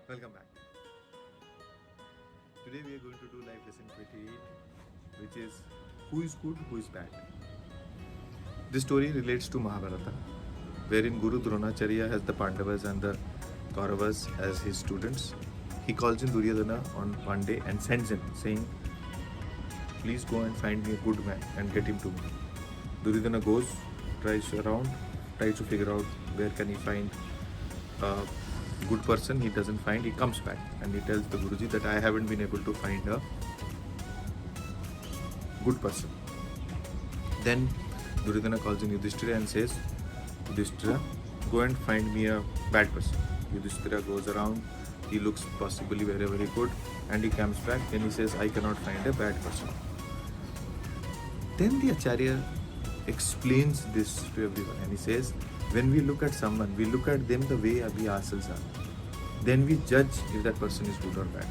Welcome back. Today we are going to do life lesson 28, which is who is good, who is bad. This story relates to Mahabharata, wherein Guru Dronacharya has the Pandavas and the Kauravas as his students. He calls in Duryodhana on one day and sends him, saying, "Please go and find me a good man and get him to me." Duryodhana goes, tries around, tries to figure out where can he find a good person. He doesn't find. He comes back and he tells the Guruji that I haven't been able to find a good person. Then Duryodhana calls in Yudhishthira and says, Yudhishthira, go and find me a bad person. Yudhishthira goes around, he looks possibly very, very good, and he comes back and he says, I cannot find a bad person. Then the Acharya explains this to everyone and he says, when we look at someone, we look at them the way we ourselves are. Then we judge if that person is good or bad.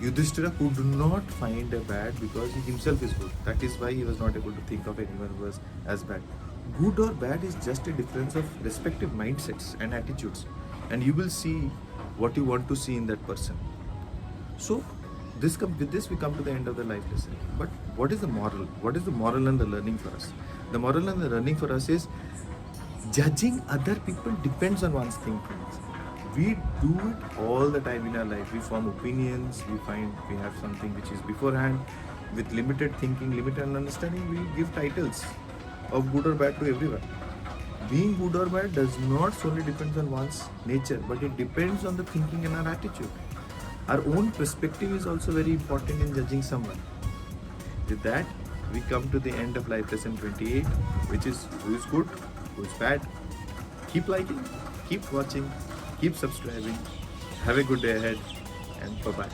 Yudhishthira could not find a bad because he himself is good. That is why he was not able to think of anyone who was as bad. Good or bad is just a difference of respective mindsets and attitudes. And you will see what you want to see in that person. So, with this we come to the end of the life lesson. But what is the moral? What is the moral and the learning for us? The moral and the learning for us is judging other people depends on one's thinking. We do it all the time in our life. We form opinions, we find we have something which is beforehand. With limited thinking, limited understanding, we give titles of good or bad to everyone. Being good or bad does not solely depend on one's nature, but it depends on the thinking and our attitude. Our own perspective is also very important in judging someone. With that, we come to the end of life lesson 28, which is who is good, who is bad. Keep liking, keep watching, keep subscribing. Have a good day ahead, and bye-bye.